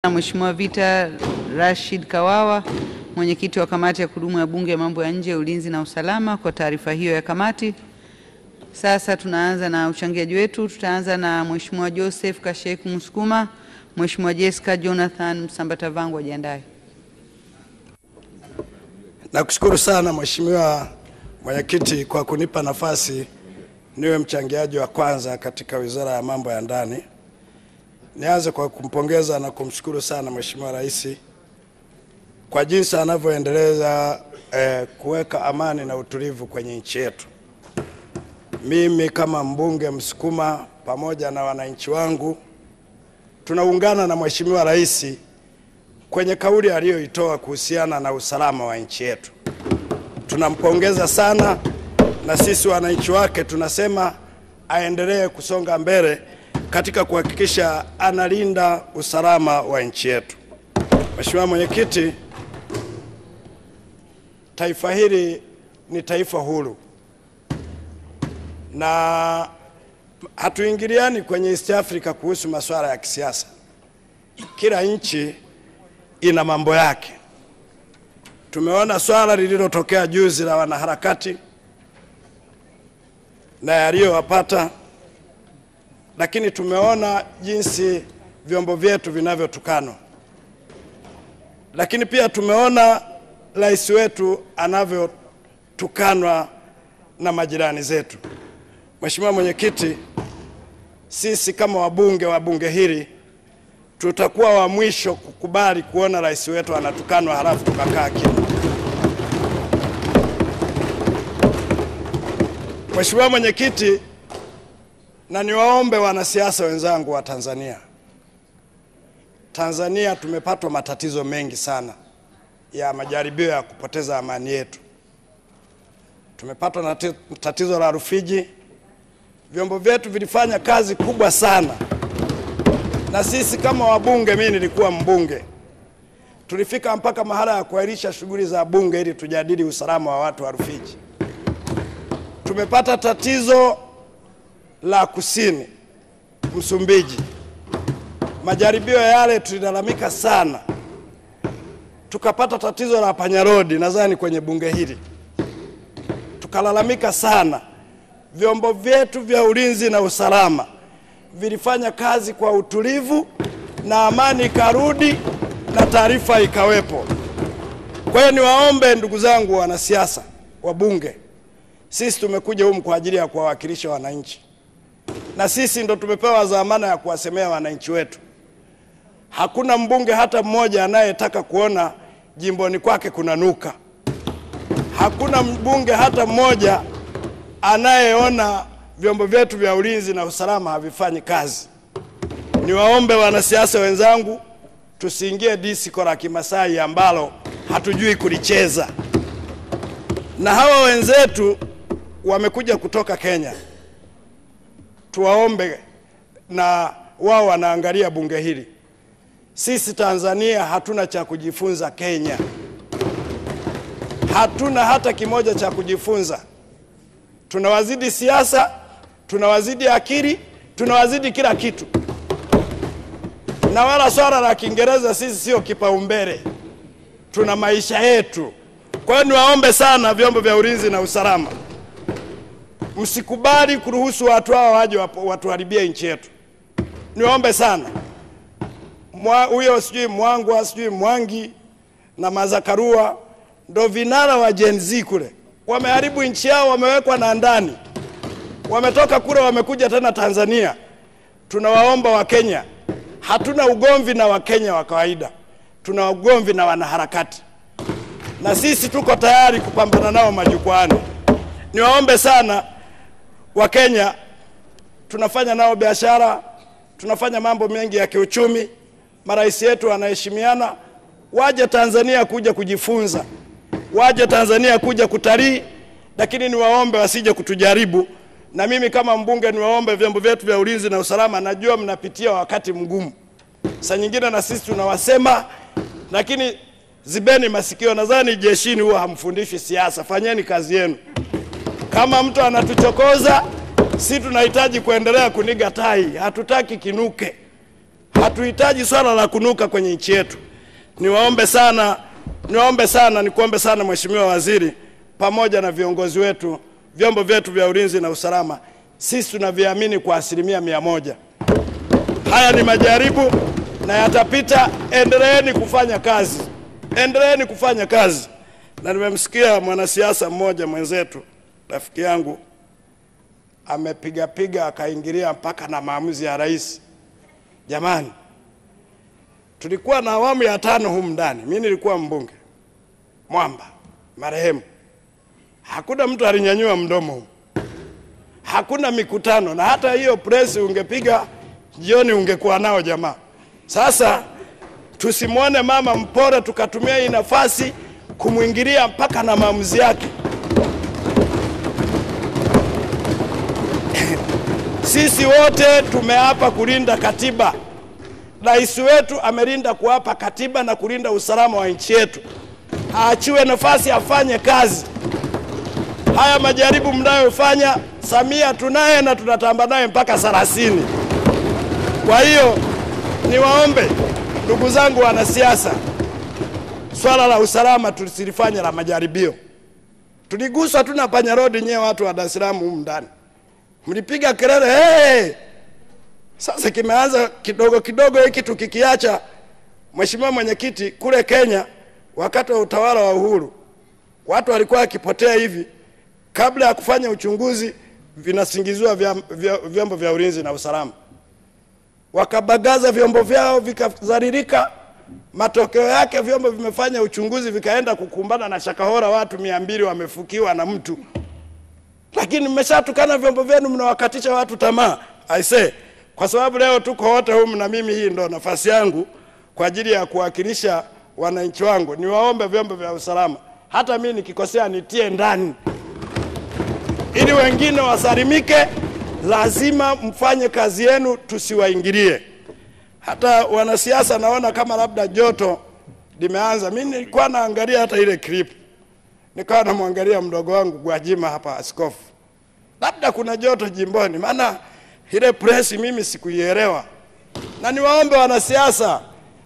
Mheshimiwa Vita Rashid Kawawa, mwenyekiti wa kamati ya kudumu ya Bunge ya mambo ya nje, ulinzi na usalama, kwa taarifa hiyo ya kamati. Sasa tunaanza na uchangiaji wetu. Tutaanza na Mheshimiwa Joseph Kasheku Musukuma. Mheshimiwa Jessica Jonathan Msambatavangu ajiandae. Nakushukuru sana Mheshimiwa Mwenyekiti kwa kunipa nafasi niwe mchangiaji wa kwanza katika Wizara ya Mambo ya Ndani. Nianze kwa kumpongeza na kumshukuru sana Mheshimiwa Rais kwa jinsi anavyoendeleza kuweka amani na utulivu kwenye nchi yetu. Mimi kama mbunge Msukuma pamoja na wananchi wangu tunaungana na Mheshimiwa Rais kwenye kauli aliyoitoa kuhusiana na usalama wa nchi yetu. Tunampongeza sana, na sisi wananchi wake tunasema aendelee kusonga mbele katika kuhakikisha analinda usalama wa nchi yetu. Mheshimiwa Mwenyekiti, taifa hili ni taifa huru na hatuingiliani kwenye East Africa kuhusu masuala ya kisiasa. Kila nchi ina mambo yake. Tumeona swala lililotokea juzi la wanaharakati na yaliyowapata, lakini tumeona jinsi vyombo vyetu vinavyotukanwa. Lakini pia tumeona rais wetu anavyotukanwa na majirani zetu. Mheshimiwa Mwenyekiti, sisi kama wabunge wa bunge hili tutakuwa wa mwisho kukubali kuona rais wetu anatukanwa halafu tukakaa kimya. Mheshimiwa Mwenyekiti, na niwaombe wanasiasa wenzangu wa Tanzania. Tanzania tumepatwa matatizo mengi sana ya majaribio ya kupoteza amani yetu. Tumepatwa na tatizo la Rufiji. Vyombo vyetu vilifanya kazi kubwa sana. Na sisi kama wabunge, mimi nilikuwa mbunge, tulifika mpaka mahala ya kuahirisha shughuli za bunge ili tujadili usalama wa watu wa Rufiji. Tumepata tatizo la kusini Msumbiji. Majaribio yale tulilalamika sana. Tukapata tatizo la Panyarodi, nadhani kwenye bunge hili tukalalamika sana. Vyombo vyetu vya ulinzi na usalama vilifanya kazi kwa utulivu na amani ikarudi na taarifa ikawepo. Kwa hiyo niwaombe ndugu zangu wanasiasa wabunge, sisi tumekuja humu kwa ajili ya kuwawakilisha wananchi, na sisi ndo tumepewa dhamana ya kuwasemea wananchi wetu. Hakuna mbunge hata mmoja anayetaka kuona jimboni kwake kuna nuka. Hakuna mbunge hata mmoja anayeona vyombo vyetu vya ulinzi na usalama havifanyi kazi. Niwaombe wanasiasa wenzangu, tusiingie disco la Kimasai ambalo hatujui kulicheza. Na hawa wenzetu wamekuja kutoka Kenya, tuwaombe, na wao wanaangalia bunge hili. Sisi Tanzania hatuna cha kujifunza Kenya. Hatuna hata kimoja cha kujifunza. Tunawazidi siasa, tunawazidi akili, tunawazidi kila kitu. Na wala swala la Kiingereza sisi sio kipaumbele. Tuna maisha yetu. Kwa hiyo niwaombe sana vyombo vya ulinzi na usalama, msikubali kuruhusu watu hao waje watuharibie nchi yetu. Niwaombe sana. Huyo sijui Mwangwa, sijui Mwangi na Mazakarua ndo vinara wa Gen Z kule. Wameharibu nchi yao, wamewekwa na ndani. Wametoka kule wamekuja tena Tanzania. Tunawaomba wa Kenya, hatuna ugomvi na wa Kenya wa kawaida. Tuna ugomvi na wanaharakati. Na sisi tuko tayari kupambana nao majukwani. Niwaombe sana wa Kenya, tunafanya nao biashara, tunafanya mambo mengi ya kiuchumi. Marais yetu wanaheshimiana. Waje Tanzania kuja kujifunza. Waje Tanzania kuja kutalii, lakini niwaombe wasije kutujaribu. Na mimi kama mbunge niwaombe vyombo vyetu vya ulinzi na usalama, najua mnapitia wakati mgumu. Saa nyingine na sisi tunawasema, lakini zibeni masikio. Nadhani jeshini huwa hamfundishi siasa. Fanyeni kazi yenu. Kama mtu anatuchokoza, sisi tunahitaji kuendelea kuniga tai. Hatutaki kinuke. Hatuhitaji swala la kunuka kwenye nchi yetu. Niwaombe sana Mheshimiwa Waziri pamoja na viongozi wetu, vyombo vyetu vya ulinzi na usalama, sisi tunaviamini kwa 100%. Haya ni majaribu na yatapita. Endeleeni kufanya kazi. Endeleeni kufanya kazi. Na nimemsikia mwanasiasa mmoja mwenzetu, rafiki yangu, amepiga akaingilia mpaka na maamuzi ya rais. Jamani, tulikuwa na awamu ya 5 humu ndani. Mimi nilikuwa mbunge. Mwamba marehemu. Hakuna mtu alinyanyua mdomo. Hakuna mikutano, na hata hiyo press ungepiga jioni ungekuwa nao jamaa. Sasa tusimwone mama mpora tukatumia hii nafasi kumuingilia mpaka na maamuzi yake. Sisi wote tumeapa kulinda katiba. Rais wetu amelinda kuapa katiba na kulinda usalama wa nchi yetu. Aachiwe nafasi afanye kazi. Haya majaribu mnayofanya, Samia tunaye na tunatamba naye mpaka 30. Kwa hiyo niwaombe ndugu zangu wanasiasa, swala la usalama tusilifanye la majaribio. Tuliguswa tuna Panya Road nyewe watu wa Dar es Salaam humu ndani. Mlipiga kelele, hey! Sasa kimeanza kidogo hiki tukikiacha. Mheshimiwa Mwenyekiti, kule Kenya wakati wa utawala wa Uhuru, watu walikuwa wakipotea hivi, kabla ya kufanya uchunguzi vinasingiziwa vyombo vya ulinzi na usalama. Wakabagaza vyombo vyao vikadhalilika. Matokeo yake vyombo vimefanya uchunguzi vikaenda kukumbana na Shakahora, watu 200 wamefukiwa na mtu. Lakini mmeshatukana vyombo vyenu, mnawakatisha watu tamaa. I say, kwa sababu leo tuko wote humu na mimi hii ndo nafasi yangu kwa ajili ya kuwakilisha wananchi wangu. Niwaombe vyombo vya usalama, hata mimi nikikosea nitie ndani ili wengine wasalimike. Lazima mfanye kazi yenu, tusiwaingilie. Hata wanasiasa naona kama labda joto limeanza. Mimi nilikuwa naangalia hata ile clip, nikawa namwangalia mdogo wangu Gwajima hapa, askofu. Labda kuna joto jimboni, maana ile press mimi sikuielewa. Na niwaombe wanasiasa,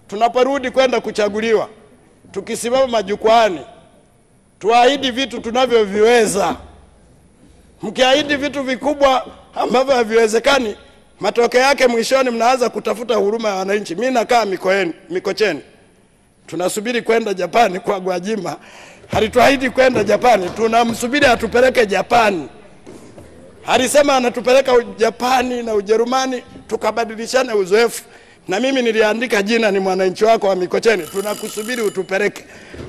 tunaporudi kwenda kuchaguliwa, tukisimama majukwani, tuahidi vitu tunavyoviweza. Mkiahidi vitu vikubwa ambavyo haviwezekani, matokeo yake mwishoni mnaanza kutafuta huruma ya wananchi. Mimi nakaa Mikocheni. Tunasubiri kwenda Japani kwa Gwajima. Halituahidi kwenda Japani, tunamsubiri atupeleke Japani. Alisema anatupeleka Japani na Ujerumani tukabadilishane uzoefu. Na mimi niliandika jina, ni mwananchi wako wa Mikocheni, tunakusubiri utupeleke.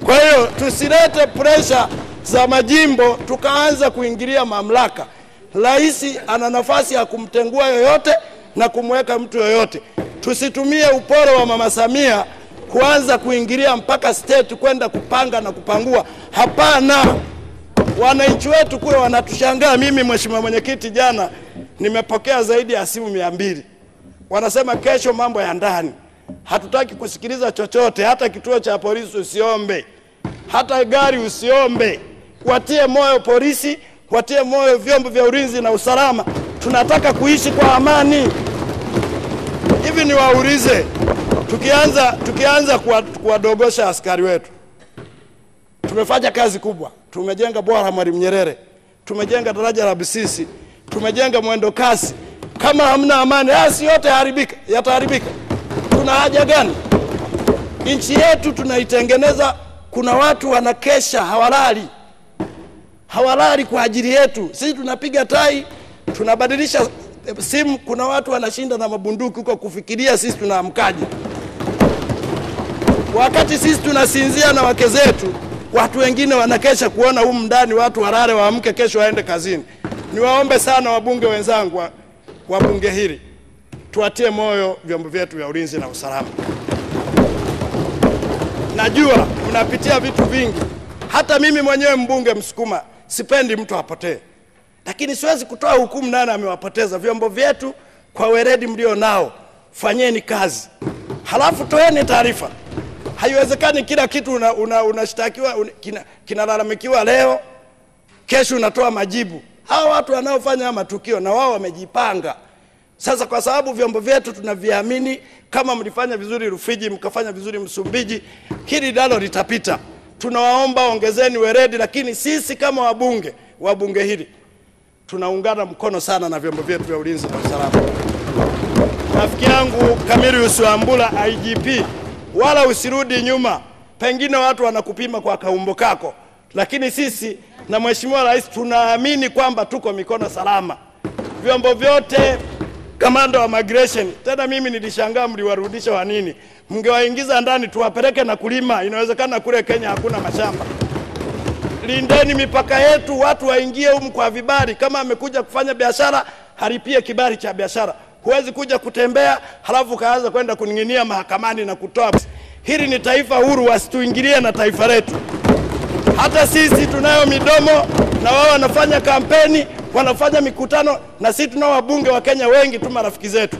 Kwa hiyo tusilete pressure za majimbo tukaanza kuingilia mamlaka. Rais ana nafasi ya kumtengua yoyote na kumweka mtu yoyote. Tusitumie uporo wa Mama Samia kuanza kuingilia mpaka state kwenda kupanga na kupangua. Hapana. Wananchi wetu kule wanatushangaa. Mimi Mheshimiwa Mwenyekiti, jana nimepokea zaidi ya simu 200. Wanasema kesho mambo ya ndani. Hatutaki kusikiliza chochote, hata kituo cha polisi usiombe. Hata gari usiombe. Watie moyo polisi, watie moyo vyombo vya ulinzi na usalama. Tunataka kuishi kwa amani. Hivi niwaulize, tukianza kuwadogosha askari wetu. Tumefanya kazi kubwa. Tumejenga bwawa la Mwalimu Nyerere. Tumejenga daraja la Busisi. Tumejenga mwendo kasi. Kama hamna amani, hasi yote yataharibika. Tuna haja gani? Nchi yetu tunaitengeneza, kuna watu wanakesha hawalali kwa ajili yetu. Sisi tunapiga tai, tunabadilisha simu, kuna watu wanashinda na mabunduki huko kufikiria sisi tunaamkaje. Wakati sisi tunasinzia na wake zetu, watu wengine wanakesha kuona humu ndani watu walale waamke kesho waende kazini. Niwaombe sana wabunge wenzangu wa bunge hili, tuatie moyo vyombo vyetu vya ulinzi na usalama. Najua mnapitia vitu vingi. Hata mimi mwenyewe mbunge Msukuma sipendi mtu apotee. Lakini siwezi kutoa hukumu nani amewapoteza. Vyombo vyetu kwa weledi mlio nao, fanyeni kazi. Halafu toeni taarifa. Haiwezekani kila kitu unashtakiwa kinalalamikiwa leo, kesho unatoa majibu. Hao watu wanaofanya matukio na wao wamejipanga. Sasa kwa sababu vyombo vyetu tunaviamini, kama mlifanya vizuri Rufiji, mkafanya vizuri Msumbiji, hili nalo litapita. Tunawaomba ongezeni weledi, lakini sisi kama wabunge wa bunge hili tunaungana mkono sana na vyombo vyetu vya ulinzi na usalama. Rafiki yangu Camillus Wambura IGP, wala usirudi nyuma. Pengine watu wanakupima kwa kaumbo kako, lakini sisi na Mheshimiwa Rais tunaamini kwamba tuko mikono salama. Vyombo vyote, kamanda wa migration, tena mimi nilishangaa mliwarudisha wa nini? Mngewaingiza ndani tuwapeleke na kulima, inawezekana kule Kenya hakuna mashamba. Lindeni mipaka yetu, watu waingie humu kwa vibali. Kama amekuja kufanya biashara, haripie kibali cha biashara. Huwezi kuja kutembea halafu kaanza kwenda kuning'inia mahakamani na kutoa. Hili ni taifa huru, wasituingilie na taifa letu. Hata sisi tunayo midomo na wao wanafanya kampeni, wanafanya mikutano, na sisi tunao wabunge wa Kenya wengi tu marafiki zetu.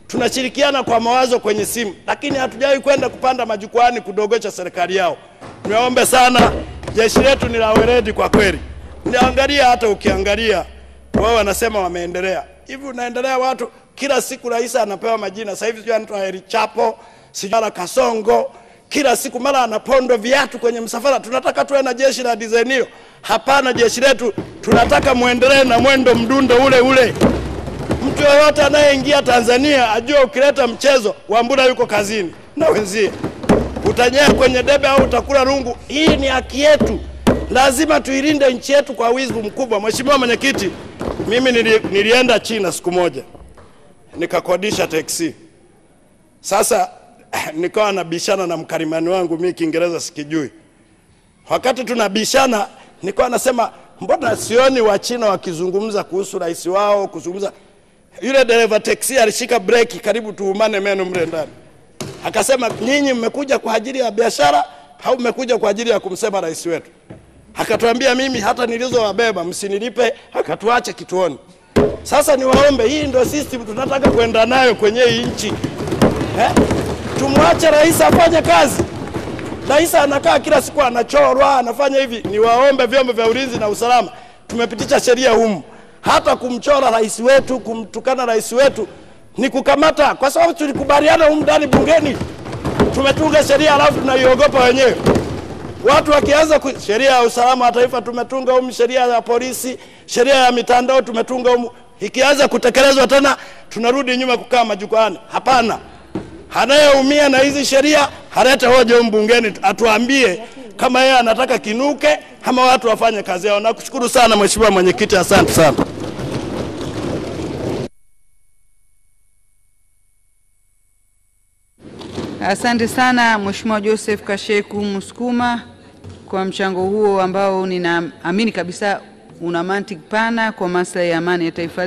Tunashirikiana kwa mawazo kwenye simu, lakini hatujawahi kwenda kupanda majukwani kudogocha serikali yao. Niwaombe sana, jeshi letu ni la weledi kwa kweli. Niangalia, hata ukiangalia wao wanasema wameendelea. Hivi unaendelea watu kila siku rais anapewa majina. Sasa hivi sio anaitwa Heri Chapo, sijala Kasongo, kila siku mara anapondo viatu kwenye msafara. Tunataka tuwe na jeshi la design hiyo? Hapana, jeshi letu tunataka muendelee na mwendo mdundo ule ule. Mtu yoyote anayeingia Tanzania ajue ukileta mchezo, Wambura yuko kazini na wenzie. Utanyea kwenye debe au utakula rungu. Hii ni haki yetu. Lazima tuilinde nchi yetu kwa wizi mkubwa. Mheshimiwa Mwenyekiti, mimi nilienda China siku moja. Nikakodisha taxi. Sasa nikawa nabishana na mkalimani wangu, mimi Kiingereza sikijui. Wakati tunabishana, nikawa nasema mbona sioni wa China wakizungumza kuhusu rais wao, kuzungumza. Yule dereva taxi alishika breki karibu tuumane meno mle ndani. Akasema, nyinyi mmekuja kwa ajili ya biashara au mmekuja kwa ajili ya kumsema rais wetu? Akatuambia, mimi hata nilizowabeba msinilipe, akatuache kituoni. Sasa niwaombe, hii ndio system tunataka kwenda nayo kwenye hii nchi. Tumwache rais afanye kazi. Rais anakaa kila siku anachorwa, anafanya hivi. Niwaombe vyombo vya ulinzi na usalama, tumepitisha sheria humu. Hata kumchora rais wetu, kumtukana rais wetu ni kukamata, kwa sababu tulikubaliana humu ndani bungeni. Tumetunga sheria alafu tunaiogopa wenyewe. Watu wakianza sheria ya usalama wa taifa tumetunga humu, sheria ya polisi, sheria ya mitandao tumetunga humu. Ikianza kutekelezwa tena tunarudi nyuma kukaa majukwani. Hapana. Anayeumia na hizi sheria halete hoja humu bungeni, atuambie kama yeye anataka kinuke ama watu wafanye kazi yao. Nakushukuru sana Mheshimiwa Mwenyekiti, asante sana. Asante sana Mheshimiwa Joseph Kasheku Musukuma kwa mchango huo ambao ninaamini kabisa una mantiki pana kwa maslahi ya amani ya taifa.